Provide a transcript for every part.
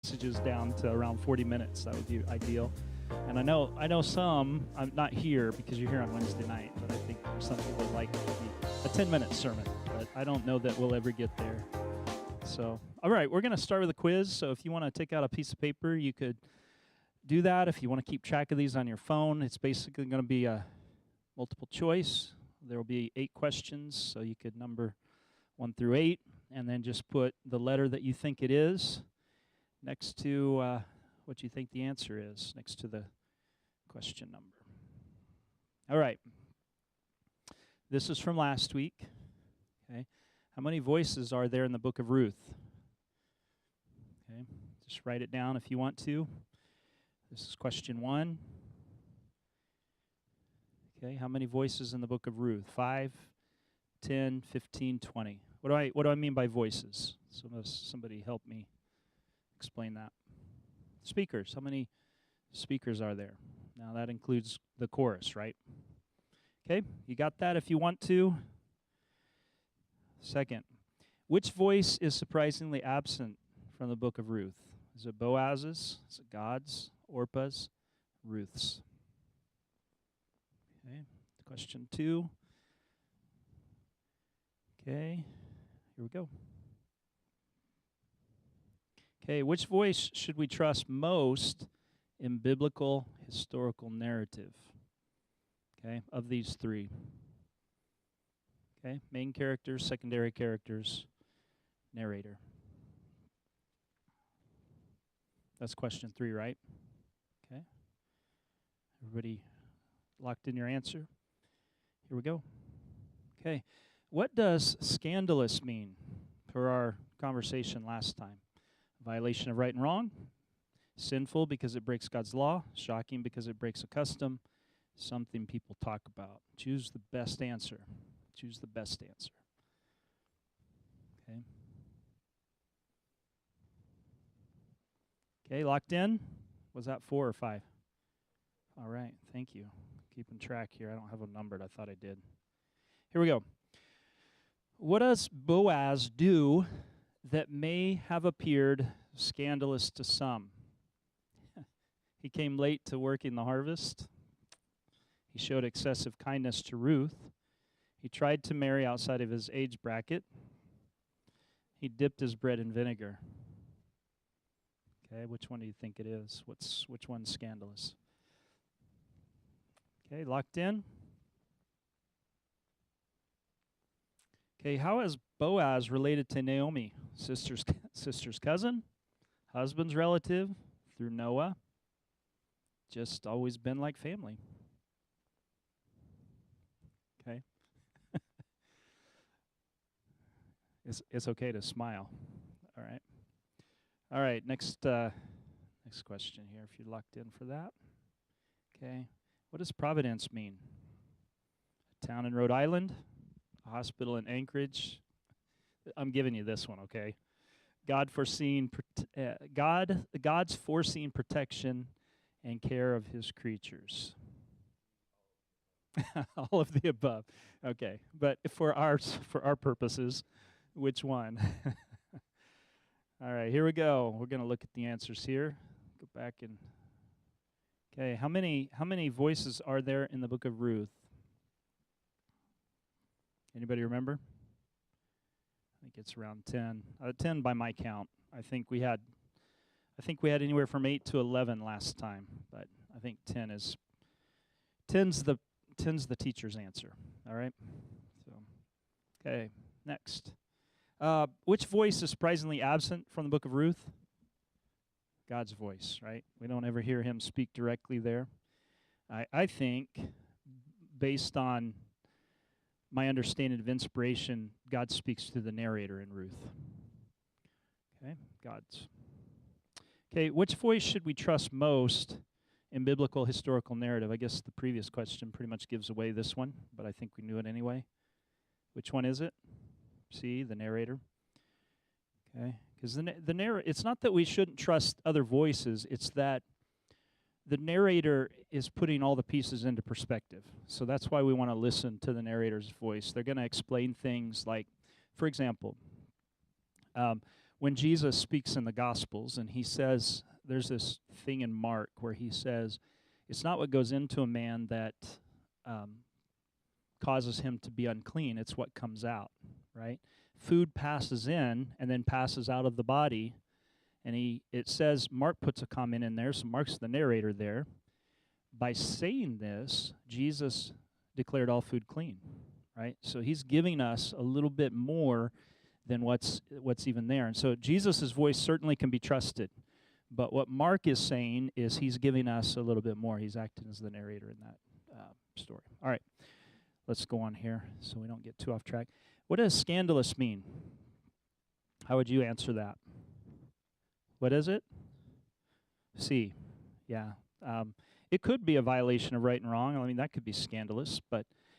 messages down to around 40 minutes. That would be ideal. And I know some. I'm not here because you're here on Wednesday night, but I think some people would like it to be a 10-minute sermon. But I don't know that we'll ever get there. So, all right, we're going to start with a quiz. So if you want to take out a piece of paper, you could do that. If you want to keep track of these on your phone, it's basically going to be a multiple choice. There will be 8 questions, so you could number 1 through 8, and then just put the letter that you think it is next to what you think the answer is, next to the question number. All right. This is from last week. Okay. How many voices are there in the book of Ruth? Okay. Just write it down if you want to. This is question 1. Okay. How many voices in the book of Ruth? 5, 10, 15, 20. What do I mean by voices? Somebody help me explain that. Speakers. How many speakers are there? Now that includes the chorus, right? Okay, you got that if you want to. Second, which voice is surprisingly absent from the book of Ruth? Is it Boaz's? Is it God's? Orpah's? Ruth's? Okay, question 2. Okay, here we go. Okay, which voice should we trust most in biblical historical narrative? Okay, of these 3. Okay, main characters, secondary characters, narrator. That's question 3, right? Okay. Everybody locked in your answer? Here we go. Okay. What does scandalous mean per our conversation last time? Violation of right and wrong, sinful because it breaks God's law, shocking because it breaks a custom, something people talk about. Choose the best answer. Choose the best answer. Okay. Okay, locked in? Was that 4 or 5? All right, thank you. Keeping track here. I don't have them numbered. I thought I did. Here we go. What does Boaz do that may have appeared scandalous to some? He came late to working the harvest. He showed excessive kindness to Ruth. He tried to marry outside of his age bracket. He dipped his bread in vinegar. Okay, which one do you think it is? Which one's scandalous? Okay, locked in? Okay, how is Boaz related to Naomi? Sister's cousin? Husband's relative? Through Noah? Just always been like family. Okay. It's okay to smile. All right. All right, next question here, if you're locked in for that. Okay. What does Providence mean? A town in Rhode Island? A hospital in Anchorage? I'm giving you this one, okay? God's foreseen protection and care of his creatures. All of the above. Okay, but for our purposes, which one? All right, here we go. We're going to look at the answers here. Go back and okay, how many voices are there in the book of Ruth? Anybody remember? I think it's around 10. 10 by my count. I think we had anywhere from 8 to 11 last time, but I think 10's the teacher's answer. All right? So, okay, next. Which voice is surprisingly absent from the book of Ruth? God's voice, right? We don't ever hear him speak directly there. I think, based on my understanding of inspiration, God speaks through the narrator in Ruth. Okay, God's. Okay, which voice should we trust most in biblical historical narrative? I guess the previous question pretty much gives away this one, but I think we knew it anyway. Which one is it? C, the narrator. Okay, because the narrator, it's not that we shouldn't trust other voices, it's that the narrator is putting all the pieces into perspective. So that's why we want to listen to the narrator's voice. They're going to explain things like, for example, when Jesus speaks in the Gospels, and he says, there's this thing in Mark where he says, it's not what goes into a man that causes him to be unclean, it's what comes out, right? Food passes in and then passes out of the body, and it says, Mark puts a comment in there, so Mark's the narrator there. By saying this, Jesus declared all food clean, right? So he's giving us a little bit more than what's even there. And so Jesus' voice certainly can be trusted. But what Mark is saying is he's giving us a little bit more. He's acting as the narrator in that story. All right, let's go on here so we don't get too off track. What does scandalous mean? How would you answer that? What is it? C. Yeah. It could be a violation of right and wrong. I mean, that could be scandalous,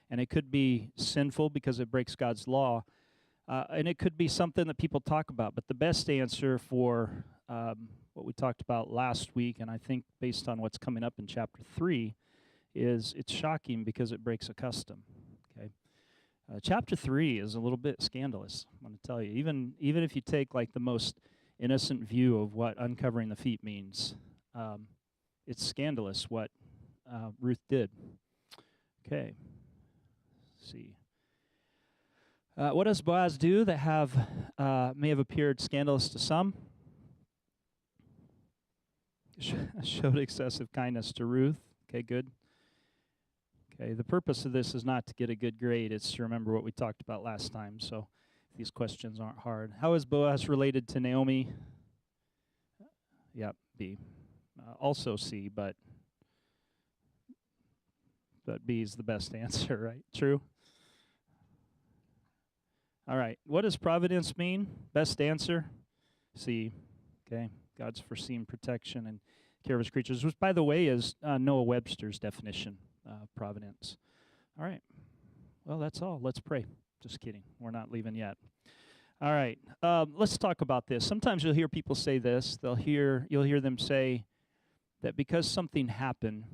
and it could be sinful because it breaks God's law. And it could be something that people talk about. But the best answer for what we talked about last week, and I think based on what's coming up in chapter 3, is it's shocking because it breaks a custom. Okay, chapter 3 is a little bit scandalous, I'm going to tell you. Even if you take like the most innocent view of what uncovering the feet means, it's scandalous what Ruth did. Okay, let's see. What does Boaz do that may have appeared scandalous to some? Showed excessive kindness to Ruth. Okay, good. Okay, the purpose of this is not to get a good grade. It's to remember what we talked about last time, so these questions aren't hard. How is Boaz related to Naomi? Yep, B. Also C, but B is the best answer, right? True? All right, what does providence mean? Best answer? C. Okay, God's foreseen protection and care of his creatures, which, by the way, is Noah Webster's definition of providence. All right, well, that's all. Let's pray. Just kidding. We're not leaving yet. All right, let's talk about this. Sometimes you'll hear people say this. You'll hear them say that because something happened,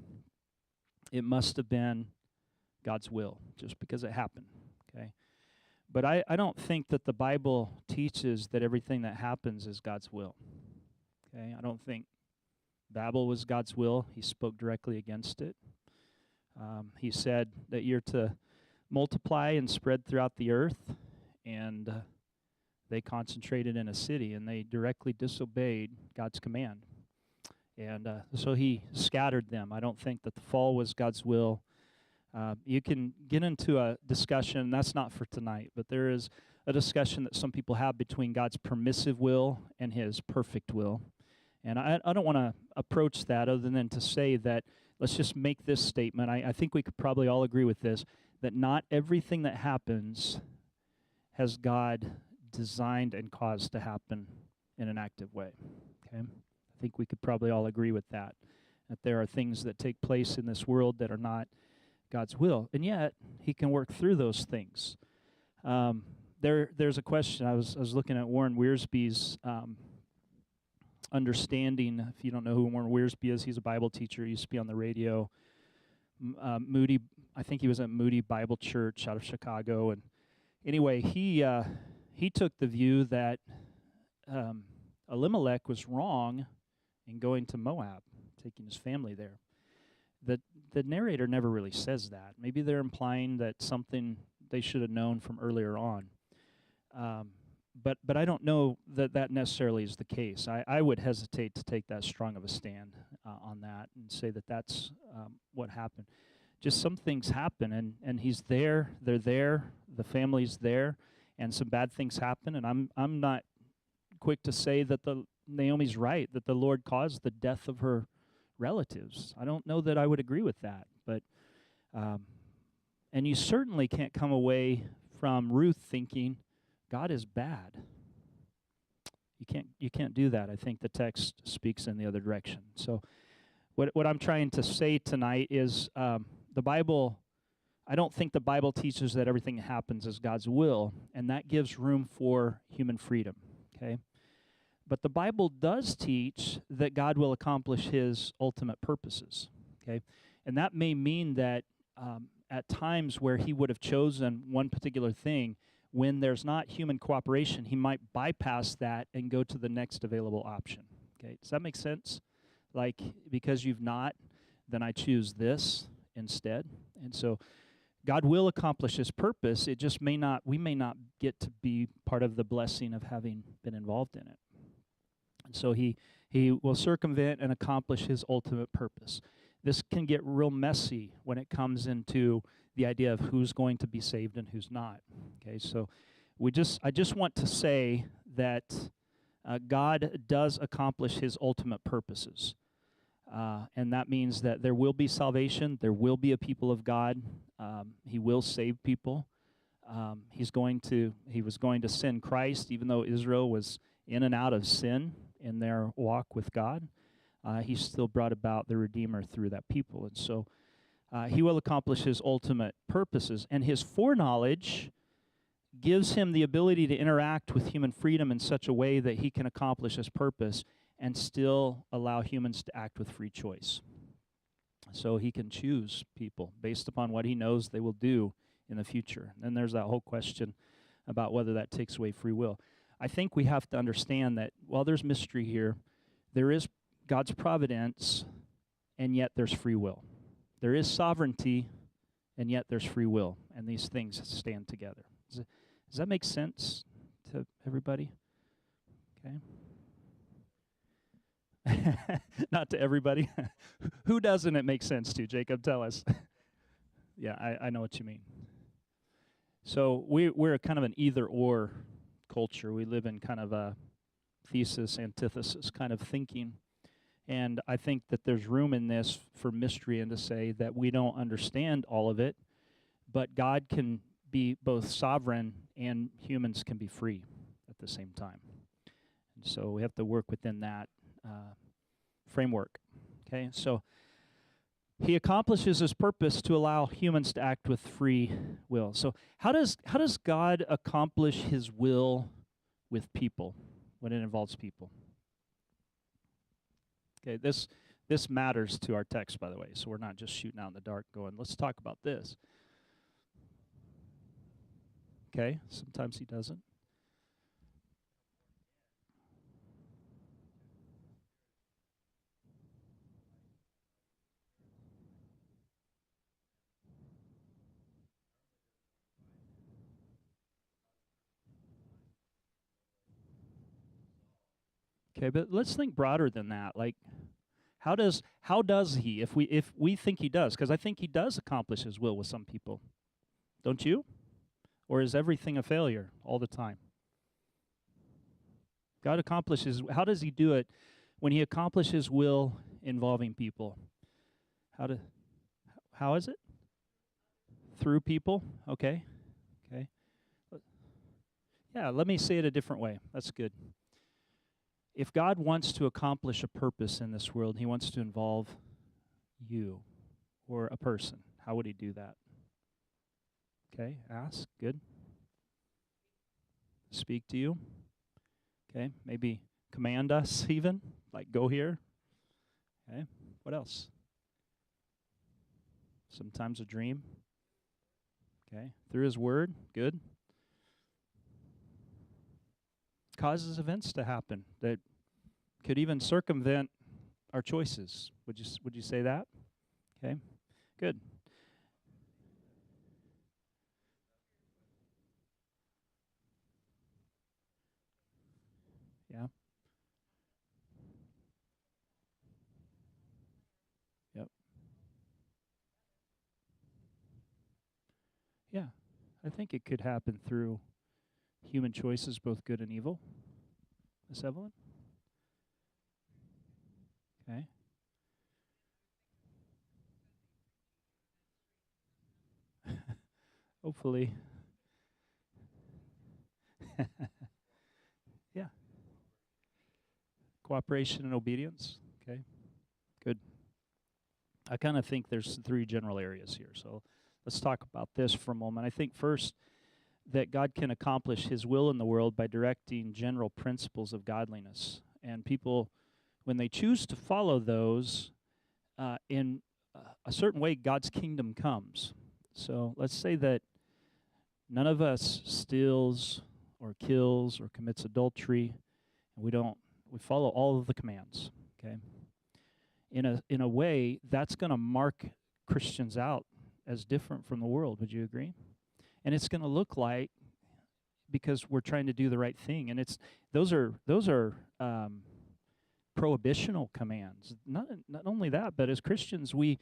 it must have been God's will, just because it happened, okay? But I don't think that the Bible teaches that everything that happens is God's will, okay? I don't think Babel was God's will. He spoke directly against it. He said that you're to multiply and spread throughout the earth, and they concentrated in a city, and they directly disobeyed God's command. And so he scattered them. I don't think that the fall was God's will. You can get into a discussion, that's not for tonight, but there is a discussion that some people have between God's permissive will and his perfect will. And I don't want to approach that other than to say that, let's just make this statement. I think we could probably all agree with this, that not everything that happens has God designed and caused to happen in an active way, okay? I think we could probably all agree with that there are things that take place in this world that are not God's will, and yet he can work through those things. There's a question. I was looking at Warren Wiersbe's understanding. If you don't know who Warren Wiersbe is, he's a Bible teacher. He used to be on the radio. Moody, I think he was at Moody Bible Church out of Chicago. And anyway, he took the view that Elimelech was wrong in going to Moab, taking his family there. The narrator never really says that. Maybe they're implying that something they should have known from earlier on. But I don't know that necessarily is the case. I would hesitate to take that strong of a stand on that and say that that's what happened. Just some things happen, and he's there, they're there, the family's there, and some bad things happen, and I'm not quick to say that Naomi's right, that the Lord caused the death of her relatives. I don't know that I would agree with that, but and you certainly can't come away from Ruth thinking God is bad. You can't do that. I think the text speaks in the other direction. So what I'm trying to say tonight is the Bible, I don't think the Bible teaches that everything that happens is God's will, and that gives room for human freedom, okay? But the Bible does teach that God will accomplish his ultimate purposes, okay? And that may mean that at times where he would have chosen one particular thing, when there's not human cooperation, he might bypass that and go to the next available option. Okay, does that make sense? Like, because you've not, then I choose this instead. And so God will accomplish his purpose. It just we may not get to be part of the blessing of having been involved in it. And so he will circumvent and accomplish his ultimate purpose. This can get real messy when it comes into the idea of who's going to be saved and who's not. Okay, so I just want to say that God does accomplish his ultimate purposes. And that means that there will be salvation. There will be a people of God. He will save people. He was going to send Christ, even though Israel was in and out of sin in their walk with God. He still brought about the Redeemer through that people. And so he will accomplish his ultimate purposes. And his foreknowledge gives him the ability to interact with human freedom in such a way that he can accomplish his purpose and still allow humans to act with free choice. So he can choose people based upon what he knows they will do in the future. And there's that whole question about whether that takes away free will. I think we have to understand that while there's mystery here, there is God's providence, and yet there's free will. There is sovereignty, and yet there's free will, and these things stand together. Does that make sense to everybody? Okay. Not to everybody. Who doesn't it make sense to, Jacob? Tell us. Yeah, I know what you mean. So we're kind of an either-or culture. We live in kind of a thesis, antithesis kind of thinking. And I think that there's room in this for mystery and to say that we don't understand all of it, but God can be both sovereign and humans can be free at the same time. And so we have to work within that framework. Okay, so he accomplishes his purpose to allow humans to act with free will. So how does God accomplish his will with people when it involves people? Okay, this matters to our text, by the way, so we're not just shooting out in the dark going, let's talk about this. Okay, sometimes he doesn't. Okay, but let's think broader than that. Like, how does he, if we think he does, because I think he does accomplish his will with some people, don't you? Or is everything a failure all the time? God accomplishes. How does he do it when he accomplishes his will involving people? How is it? Through people. Okay. Yeah. Let me say it a different way. That's good. If God wants to accomplish a purpose in this world, he wants to involve you or a person. How would he do that? Okay, ask. Good. Speak to you. Okay, maybe command us even, like go here. Okay, what else? Sometimes a dream. Okay, through his word. Good. Causes events to happen that could even circumvent our choices. Would you say that? Okay, good. Yeah. Yep. Yeah. I think it could happen through human choices, both good and evil. Miss Evelyn? Okay. Hopefully. Yeah. Cooperation and obedience. Okay. Good. I kind of think there's three general areas here. So let's talk about this for a moment. I think first that God can accomplish his will in the world by directing general principles of godliness. And people, when they choose to follow those, in a certain way, God's kingdom comes. So let's say that None of us steals or kills or commits adultery, and we follow all of the commands, okay? In a way, that's going to mark Christians out as different from the world. Would you agree? And it's going to look like, because we're trying to do the right thing, and those are prohibitional commands. Not only that, but as Christians, we're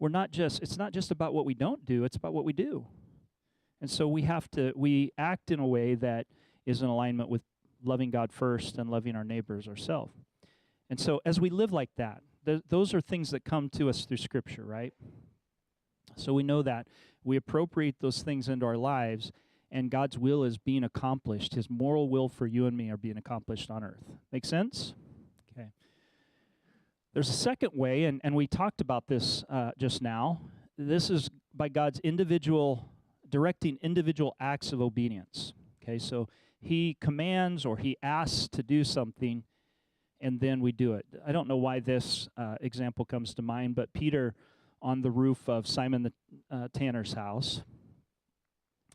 not just. It's not just about what we don't do; it's about what we do. And so we act in a way that is in alignment with loving God first and loving our neighbors ourselves. And so as we live like that, those are things that come to us through Scripture, right? So we know that we appropriate those things into our lives, and God's will is being accomplished. His moral will for you and me are being accomplished on earth. Make sense? Okay. There's a second way, and we talked about this just now. This is by God's directing individual acts of obedience. Okay, so he commands or he asks to do something, and then we do it. I don't know why this example comes to mind, but Peter on the roof of Simon the tanner's house,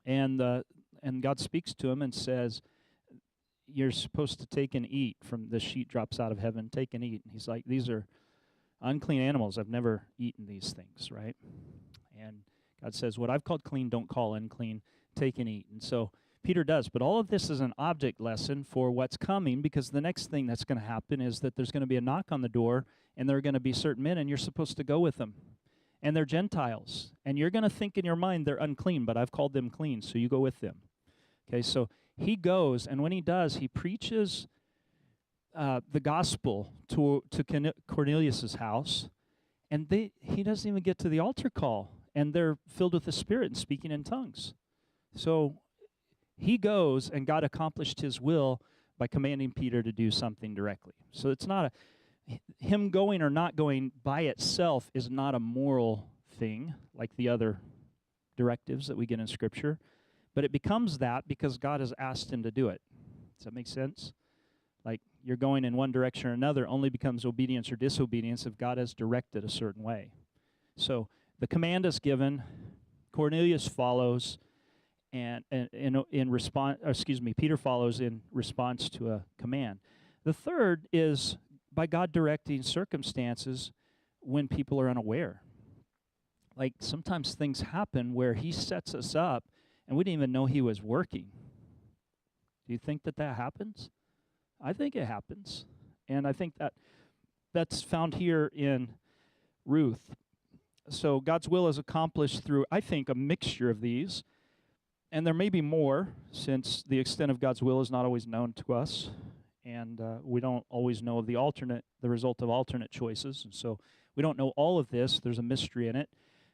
and God speaks to him and says, "You're supposed to take and eat from the sheet drops out of heaven. Take and eat." And he's like, "These are unclean animals. I've never eaten these things," right? And God says, "What I've called clean, don't call unclean. Take and eat." And so Peter does. But all of this is an object lesson for what's coming, because the next thing that's going to happen is that there's going to be a knock on the door, and there are going to be certain men, and you're supposed to go with them. And they're Gentiles. And you're going to think in your mind they're unclean, but I've called them clean, so you go with them. Okay, so he goes, and when he does, he preaches the gospel to Cornelius' house, and he doesn't even get to the altar call, and they're filled with the Spirit and speaking in tongues. So he goes, and God accomplished his will by commanding Peter to do something directly. So it's not him going or not going by itself is not a moral thing like the other directives that we get in Scripture, but it becomes that because God has asked him to do it. Does that make sense? Like, you're going in one direction or another only becomes obedience or disobedience if God has directed a certain way. So the command is given, Cornelius follows, and in response, Peter follows in response to a command. The third is by God directing circumstances when people are unaware. Like, sometimes things happen where he sets us up and we didn't even know he was working. Do you think that happens? I think it happens. And I think that's found here in Ruth. So God's will is accomplished through, I think, a mixture of these. And there may be more, since the extent of God's will is not always known to us. And we don't always know the result of alternate choices. And so we don't know all of this. There's a mystery in it.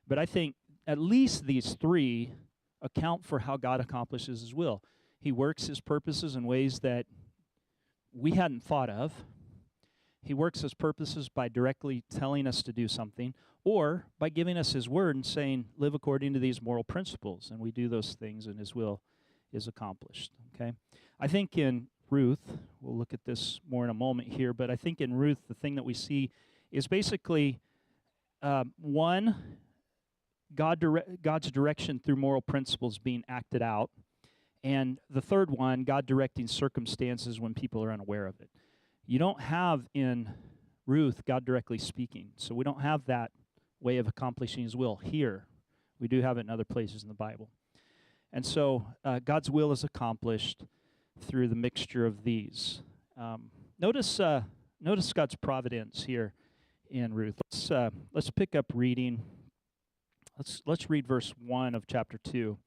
But I think at least these three account for how God accomplishes his will. He works his purposes in ways that we hadn't thought of. He works his purposes by directly telling us to do something, or by giving us his word and saying, live according to these moral principles. And we do those things, and his will is accomplished. Okay? I think in Ruth, we'll look at this more in a moment here, but I think in Ruth, the thing that we see is basically, one, God's direction through moral principles being acted out, and the third one, God directing circumstances when people are unaware of it. You don't have in Ruth God directly speaking, so we don't have that way of accomplishing his will here. We do have it in other places in the Bible. And so God's will is accomplished through the mixture of these. Notice God's providence here in Ruth. Let's pick up reading. Let's read verse 1 of chapter 2.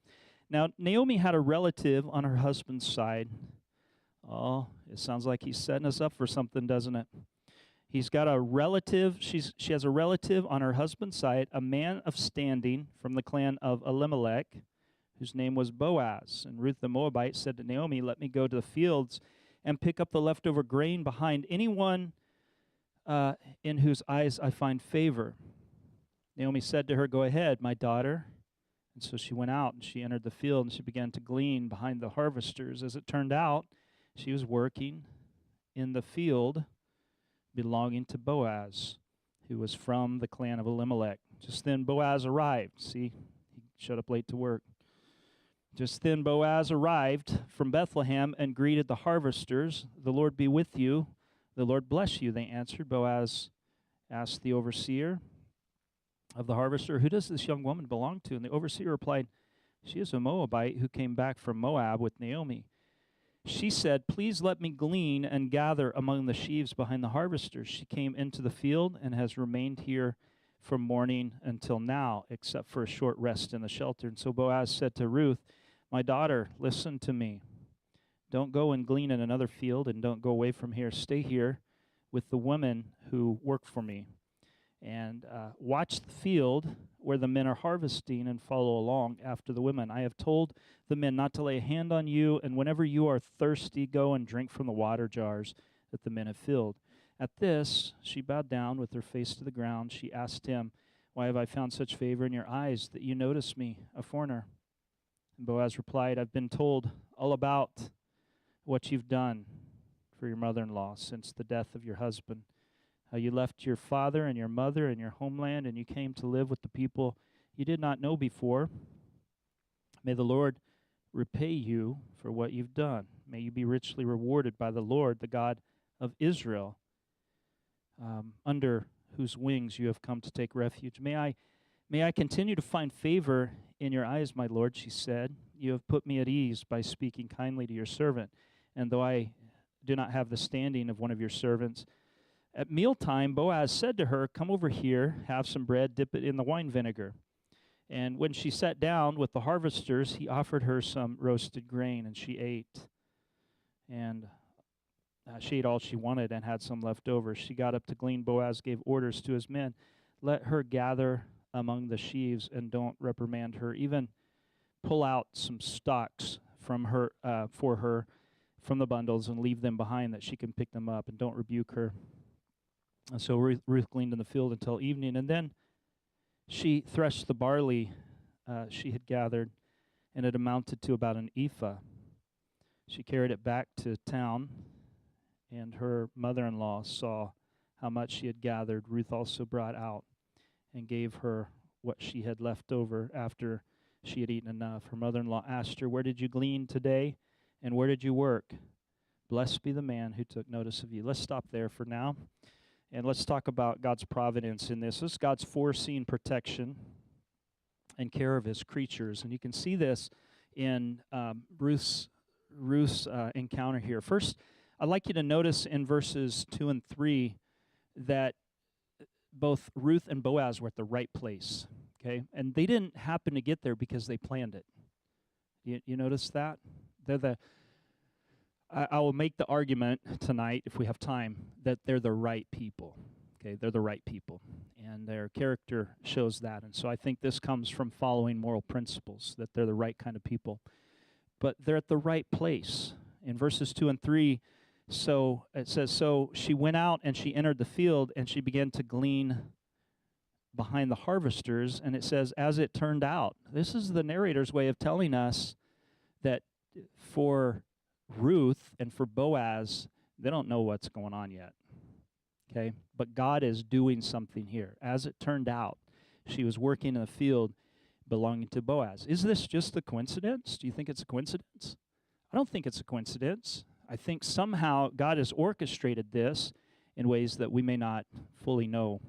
Now, Naomi had a relative on her husband's side. Oh, it sounds like he's setting us up for something, doesn't it? He's got a relative. She has a relative on her husband's side, a man of standing from the clan of Elimelech, whose name was Boaz. And Ruth the Moabite said to Naomi, "Let me go to the fields and pick up the leftover grain behind anyone in whose eyes I find favor." Naomi said to her, "Go ahead, my daughter." And so she went out, and she entered the field, and she began to glean behind the harvesters. As it turned out, she was working in the field belonging to Boaz, who was from the clan of Elimelech. Just then Boaz arrived. See, he showed up late to work. Just then Boaz arrived from Bethlehem and greeted the harvesters. "The Lord be with you. The Lord bless you," they answered. Boaz asked the overseer of the harvester, "Who does this young woman belong to?" And the overseer replied, "She is a Moabite who came back from Moab with Naomi. She said, 'Please let me glean and gather among the sheaves behind the harvesters.' She came into the field and has remained here from morning until now, except for a short rest in the shelter." And so Boaz said to Ruth, "My daughter, listen to me. Don't go and glean in another field, and don't go away from here. Stay here with the women who work for me, and watch the field where the men are harvesting and follow along after the women. I have told the men not to lay a hand on you, and whenever you are thirsty, go and drink from the water jars that the men have filled." At this, she bowed down with her face to the ground. She asked him, "Why have I found such favor in your eyes that you notice me, a foreigner?" And Boaz replied, "I've been told all about what you've done for your mother-in-law since the death of your husband, how you left your father and your mother and your homeland, and you came to live with the people you did not know before. May the Lord repay you for what you've done. May you be richly rewarded by the Lord, the God of Israel, under whose wings you have come to take refuge. May I continue to find favor in your eyes, my Lord," she said. "You have put me at ease by speaking kindly to your servant, and though I do not have the standing of one of your servants." At mealtime, Boaz said to her, "Come over here, have some bread, dip it in the wine vinegar." And when she sat down with the harvesters, he offered her some roasted grain, and she ate. And she ate all she wanted and had some left over. She got up to glean. Boaz gave orders to his men, "Let her gather among the sheaves, and don't reprimand her. Even pull out some stalks from her for her from the bundles and leave them behind that she can pick them up, and don't rebuke her." And so Ruth gleaned in the field until evening, and then she threshed the barley she had gathered, and it amounted to about an ephah. She carried it back to town, and her mother-in-law saw how much she had gathered. Ruth also brought out and gave her what she had left over after she had eaten enough. Her mother-in-law asked her, "Where did you glean today, and where did you work? Blessed be the man who took notice of you." Let's stop there for now, and let's talk about God's providence in this. This is God's foreseen protection and care of his creatures, and you can see this in Ruth's encounter here. First, I'd like you to notice in verses 2 and 3 that both Ruth and Boaz were at the right place, okay? And they didn't happen to get there because they planned it. You notice that? I will make the argument tonight, if we have time, that they're the right people, okay? They're the right people, and their character shows that. And so I think this comes from following moral principles, that they're the right kind of people. But they're at the right place. In verses 2 and 3, so it says, "So she went out and she entered the field and she began to glean behind the harvesters." And it says, "As it turned out." This is the narrator's way of telling us that for Ruth and for Boaz, they don't know what's going on yet, okay? But God is doing something here. As it turned out, she was working in the field belonging to Boaz. Is this just a coincidence? Do you think it's a coincidence? I don't think it's a coincidence. I think somehow God has orchestrated this in ways that we may not fully know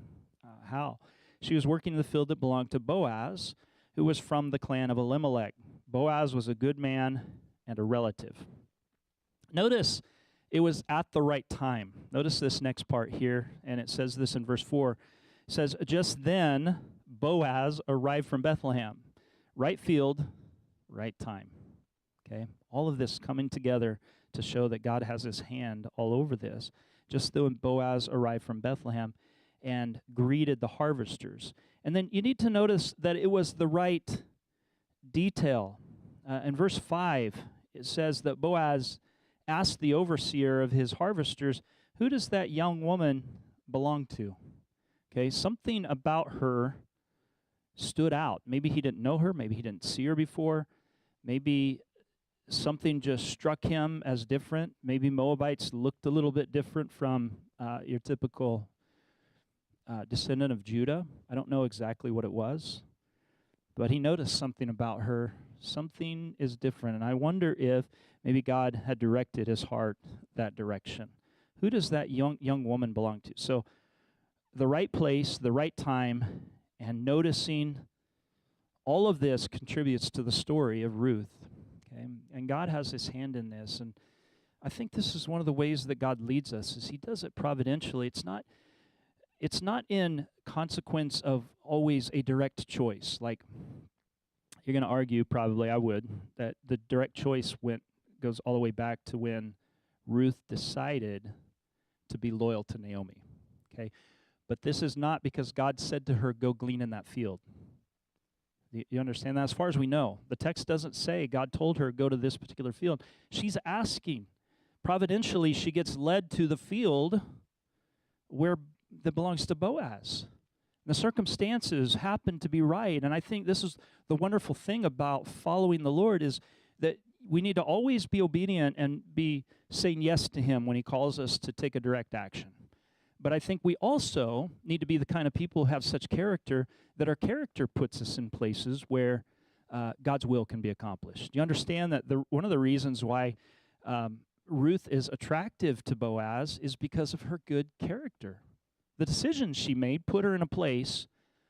how. She was working in the field that belonged to Boaz, who was from the clan of Elimelech. Boaz was a good man and a relative. Notice it was at the right time. Notice this next part here, and it says this in verse 4. It says, "Just then Boaz arrived from Bethlehem." Right field, right time. Okay? All of this coming together to show that God has his hand all over this. Just then Boaz arrived from Bethlehem and greeted the harvesters. And then you need to notice that it was the right detail. In verse 5, it says that Boaz asked the overseer of his harvesters, "Who does that young woman belong to?" Okay, something about her stood out. Maybe he didn't know her. Maybe he didn't see her before. Maybe something just struck him as different. Maybe Moabites looked a little bit different from your typical descendant of Judah. I don't know exactly what it was, but he noticed something about her Something is different. And I wonder if maybe God had directed his heart that direction. Who does that young woman belong to? So the right place, the right time, and noticing all of this contributes to the story of Ruth. Okay? And God has his hand in this. And I think this is one of the ways that God leads us, is he does it providentially. It's not in consequence of always a direct choice. Like, you're going to argue, probably I would, that the direct choice goes all the way back to when Ruth decided to be loyal to Naomi. Okay? But this is not because God said to her, go glean in that field. You understand that? As far as we know, the text doesn't say God told her, go to this particular field. She's asking. Providentially, she gets led to the field that belongs to Boaz. The circumstances happen to be right. And I think this is the wonderful thing about following the Lord, is that we need to always be obedient and be saying yes to him when he calls us to take a direct action. But I think we also need to be the kind of people who have such character that our character puts us in places where God's will can be accomplished. You understand that one of the reasons why Ruth is attractive to Boaz is because of her good character. The decisions she made put her in a place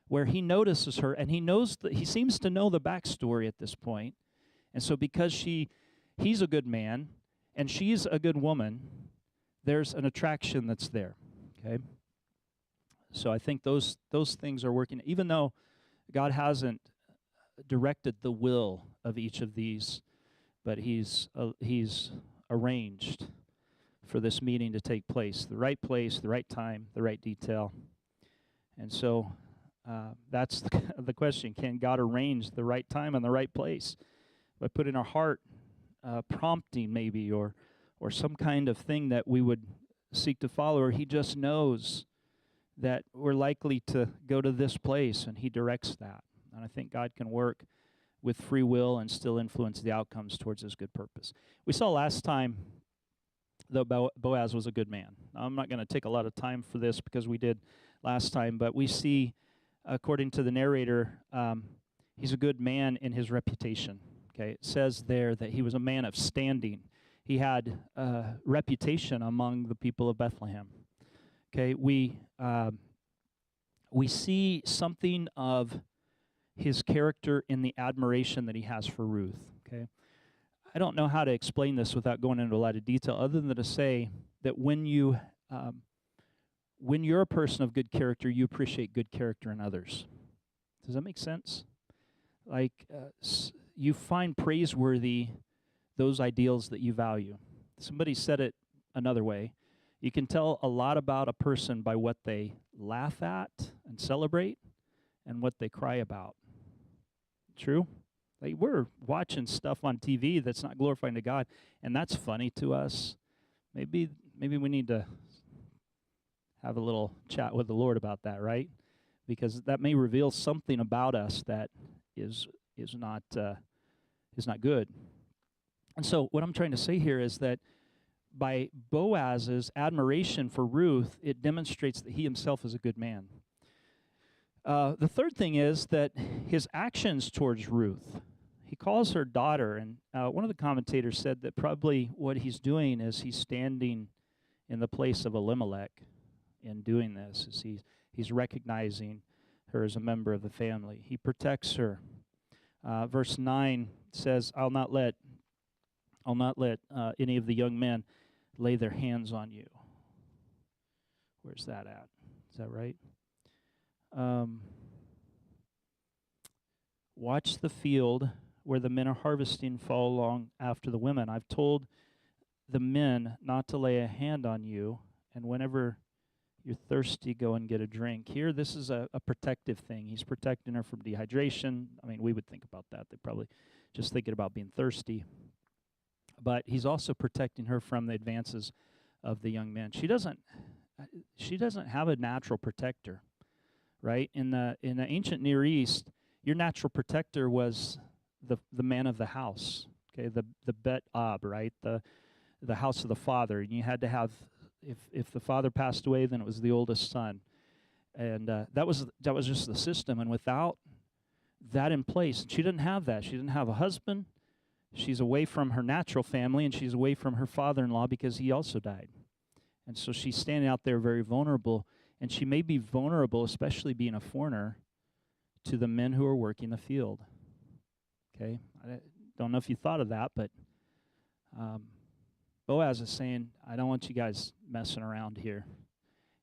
where he notices her, and he seems to know the backstory at this point. And so because he's a good man and she's a good woman, there's an attraction that's there. Okay? So I think those things are working, even though God hasn't directed the will of each of these, but he's arranged for this meeting to take place, the right time, the right detail. And so that's the question. Can God arrange the right time and the right place? By putting our heart prompting maybe, or some kind of thing that we would seek to follow, or he just knows that we're likely to go to this place and he directs that. And I think God can work with free will and still influence the outcomes towards his good purpose. We saw last time that Boaz was a good man. I'm not going to take a lot of time for this because we did last time, but we see, according to the narrator, he's a good man in his reputation. Okay, it says there that he was a man of standing. He had a reputation among the people of Bethlehem. Okay, we see something of his character in the admiration that he has for Ruth. Okay, I don't know how to explain this without going into a lot of detail, other than to say that when you're a person of good character, you appreciate good character in others. Does that make sense? Like you find praiseworthy those ideals that you value. Somebody said it another way. You can tell a lot about a person by what they laugh at and celebrate and what they cry about. True? Like, we're watching stuff on TV that's not glorifying to God, and that's funny to us. Maybe we need to have a little chat with the Lord about that, right? Because that may reveal something about us that is not good. And so what I'm trying to say here is that by Boaz's admiration for Ruth, it demonstrates that he himself is a good man. The third thing is that his actions towards Ruth, he calls her daughter, and one of the commentators said that probably what he's doing is he's standing in the place of Elimelech in doing this, is he's recognizing her as a member of the family. He protects her. Verse 9 says, I'll not let any of the young men lay their hands on you. Where's that at? Is that right? Watch the field where the men are harvesting, follow along after the women. I've told the men not to lay a hand on you, and whenever you're thirsty, go and get a drink. Here, this is a protective thing. He's protecting her from dehydration. I mean, we would think about that. They're probably just thinking about being thirsty. But he's also protecting her from the advances of the young men. She doesn't have a natural protector, right? In the ancient Near East, your natural protector was the man of the house, okay, the Bet Ab, right, the house of the father. And you had to have, if the father passed away, then it was the oldest son, and that was just the system. And without that in place. She didn't have that. She didn't have a husband. She's away from her natural family, and she's away from her father-in-law because he also died. And so she's standing out there very vulnerable, and she may be vulnerable, especially being a foreigner, to the men who are working the field. Okay? I don't know if you thought of that, but Boaz is saying, I don't want you guys messing around here.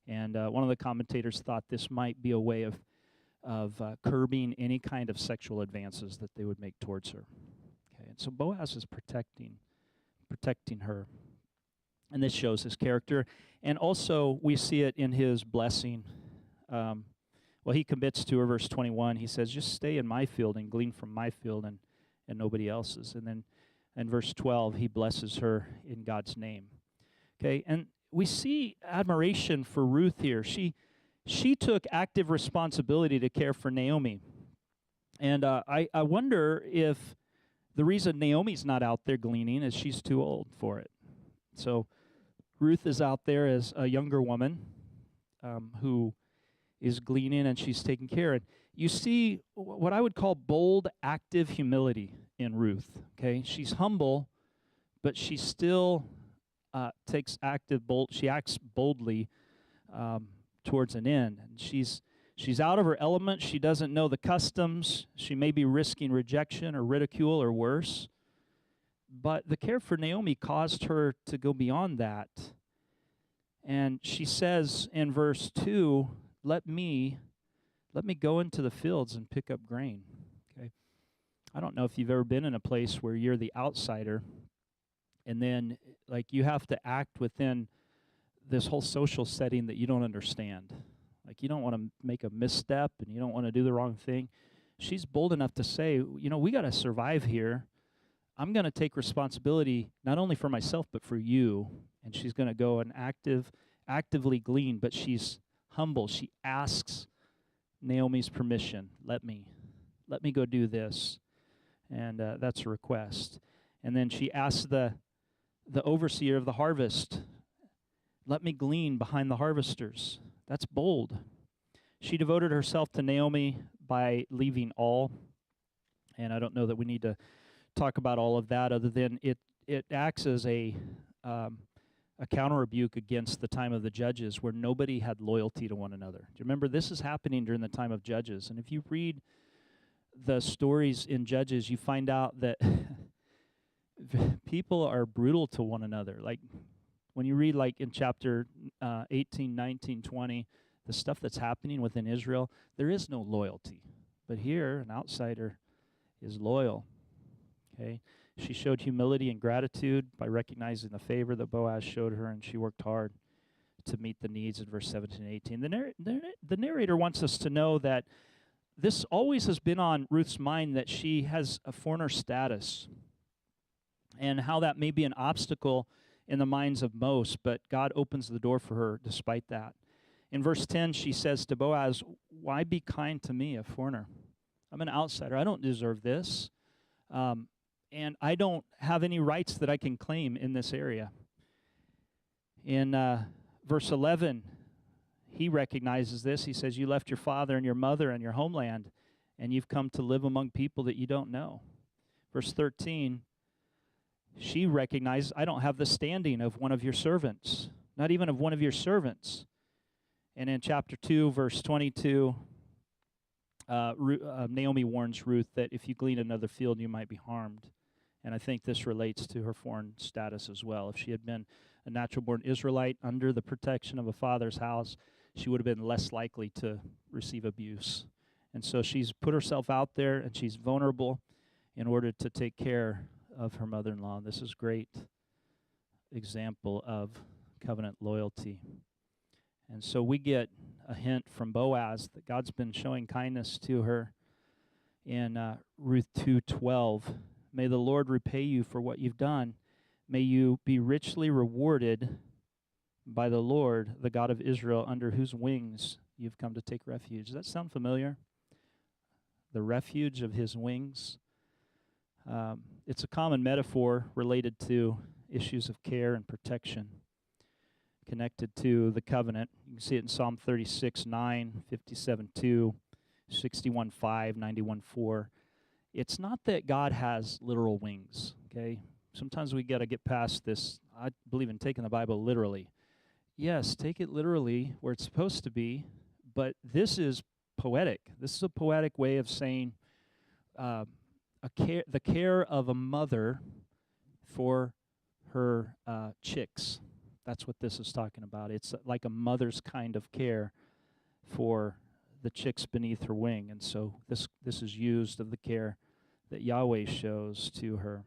And one of the commentators thought this might be a way of curbing any kind of sexual advances that they would make towards her. Okay, and so Boaz is protecting her. And this shows his character. And also we see it in his blessing. He commits to her, verse 21. He says, just stay in my field and glean from my field and nobody else's. And then in verse 12, he blesses her in God's name. Okay, and we see admiration for Ruth here. She took active responsibility to care for Naomi. And I wonder if the reason Naomi's not out there gleaning is she's too old for it. So Ruth is out there as a younger woman who is gleaning, and she's taking care. And you see what I would call bold, active humility in Ruth. Okay, she's humble, but she still takes active, bold. She acts boldly towards an end. And she's out of her element. She doesn't know the customs. She may be risking rejection or ridicule or worse. But the care for Naomi caused her to go beyond that. And she says in verse 2, let me go into the fields and pick up grain. Okay, I don't know if you've ever been in a place where you're the outsider, and then like you have to act within this whole social setting that you don't understand. Like you don't want to make a misstep, and you don't want to do the wrong thing. She's bold enough to say, we got to survive here. I'm going to take responsibility not only for myself but for you. And she's going to go and actively glean, but she's humble. She asks Naomi's permission. Let me go do this. And that's a request. And then she asks the overseer of the harvest, let me glean behind the harvesters. That's bold. She devoted herself to Naomi by leaving all. And I don't know that we need to talk about all of that other than it acts as a counter rebuke against the time of the Judges where nobody had loyalty to one another. Do you remember this is happening during the time of Judges? And if you read the stories in Judges, you find out that people are brutal to one another. Like when you read like in chapter 18, 19, 20, the stuff that's happening within Israel, there is no loyalty. But here, an outsider is loyal. Okay, she showed humility and gratitude by recognizing the favor that Boaz showed her, and she worked hard to meet the needs in verse 17 and 18. The narrator wants us to know that this always has been on Ruth's mind, that she has a foreigner status, and how that may be an obstacle in the minds of most, but God opens the door for her despite that. In verse 10, she says to Boaz, why be kind to me, a foreigner? I'm an outsider. I don't deserve this. And I don't have any rights that I can claim in this area. In verse 11, he recognizes this. He says, you left your father and your mother and your homeland, and you've come to live among people that you don't know. Verse 13, she recognizes, I don't have the standing of one of your servants, not even of one of your servants. And in chapter 2, verse 22, Naomi warns Ruth that if you glean another field, you might be harmed. And I think this relates to her foreign status as well. If she had been a natural-born Israelite under the protection of a father's house, she would have been less likely to receive abuse. And so she's put herself out there, and she's vulnerable in order to take care of her mother-in-law. This is a great example of covenant loyalty. And so we get a hint from Boaz that God's been showing kindness to her in Ruth 2:12. May the Lord repay you for what you've done. May you be richly rewarded by the Lord, the God of Israel, under whose wings you've come to take refuge. Does that sound familiar? The refuge of his wings. It's a common metaphor related to issues of care and protection connected to the covenant. You can see it in Psalm 36:9, 57:2, 61:5, 91:4. It's not that God has literal wings, okay? Sometimes we got to get past this. I believe in taking the Bible literally. Yes, take it literally where it's supposed to be, but this is poetic. This is a poetic way of saying the care of a mother for her chicks. That's what this is talking about. It's like a mother's kind of care for the chicks beneath her wing. And so this is used of the care that Yahweh shows to her.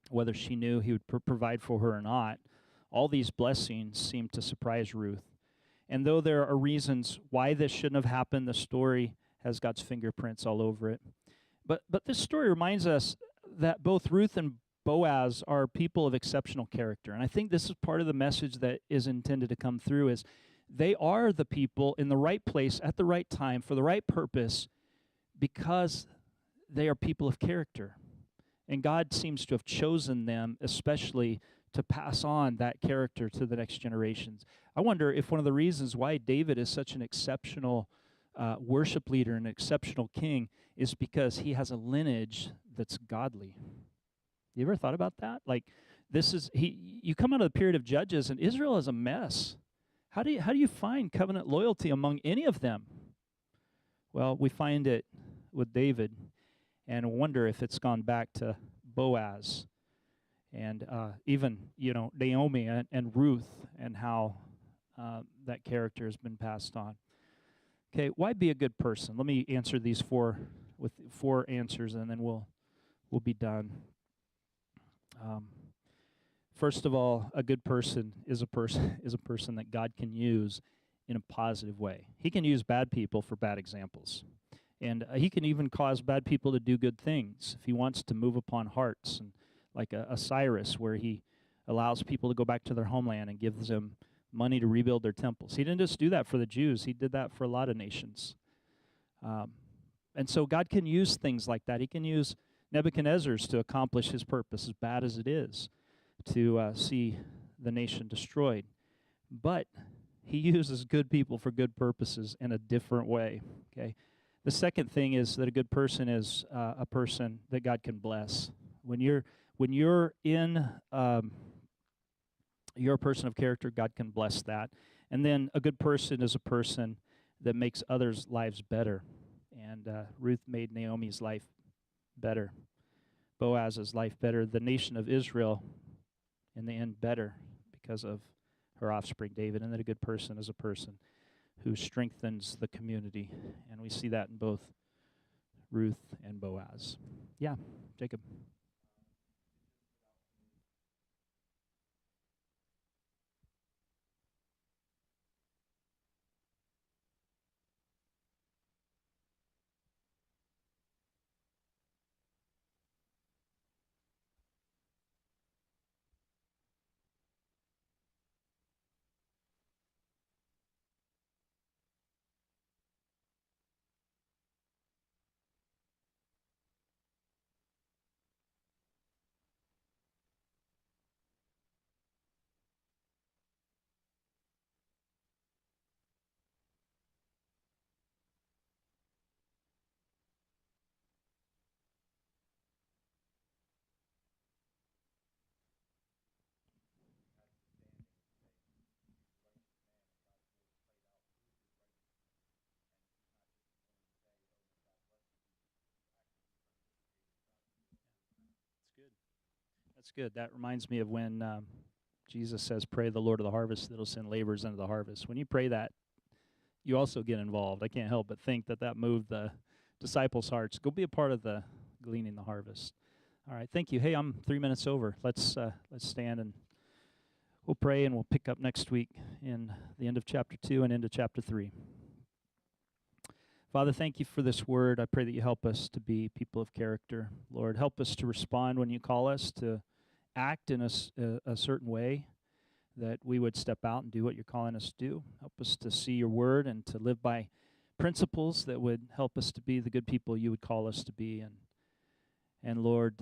Whether she knew he would provide for her or not, all these blessings seem to surprise Ruth. And though there are reasons why this shouldn't have happened, the story has God's fingerprints all over it. But this story reminds us that both Ruth and Boaz are people of exceptional character. And I think this is part of the message that is intended to come through is they are the people in the right place at the right time for the right purpose because they are people of character. And God seems to have chosen them especially to pass on that character to the next generations. I wonder if one of the reasons why David is such an exceptional worship leader, an exceptional king, is because he has a lineage that's godly. You ever thought about that? Like, you come out of the period of Judges, and Israel is a mess. How do you find covenant loyalty among any of them? Well, we find it with David, and wonder if it's gone back to Boaz, and even Naomi and Ruth, and how that character has been passed on. Okay, why be a good person? Let me answer these four answers, and then we'll be done. First of all, a good person is a person that God can use in a positive way. He can use bad people for bad examples, and he can even cause bad people to do good things if he wants to move upon hearts, and like a Cyrus, where he allows people to go back to their homeland and gives them money to rebuild their temples. He didn't just do that for the Jews. He did that for a lot of nations. And so God can use things like that. He can use Nebuchadnezzar's to accomplish his purpose, as bad as it is, to see the nation destroyed. But he uses good people for good purposes in a different way, okay? The second thing is that a good person is a person that God can bless. When you're in, you're a person of character, God can bless that. And then a good person is a person that makes others' lives better. And Ruth made Naomi's life better, Boaz's life better, the nation of Israel in the end better because of her offspring David. And then a good person is a person who strengthens the community. And we see that in both Ruth and Boaz. Yeah, Jacob. That's good. That reminds me of when Jesus says, pray the Lord of the harvest that'll send laborers into the harvest. When you pray that, you also get involved. I can't help but think that moved the disciples' hearts. Go be a part of the gleaning the harvest. All right, thank you. Hey, I'm 3 minutes over. Let's stand and we'll pray, and we'll pick up next week in the end of chapter 2 and into chapter 3. Father, thank you for this word. I pray that you help us to be people of character. Lord, help us to respond when you call us, to act in a certain way, that we would step out and do what you're calling us to do. Help us to see your word and to live by principles that would help us to be the good people you would call us to be. And Lord,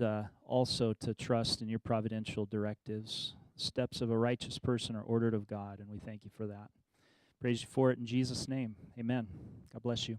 also to trust in your providential directives. Steps of a righteous person are ordered of God, and we thank you for that. Praise you for it in Jesus' name. Amen. God bless you.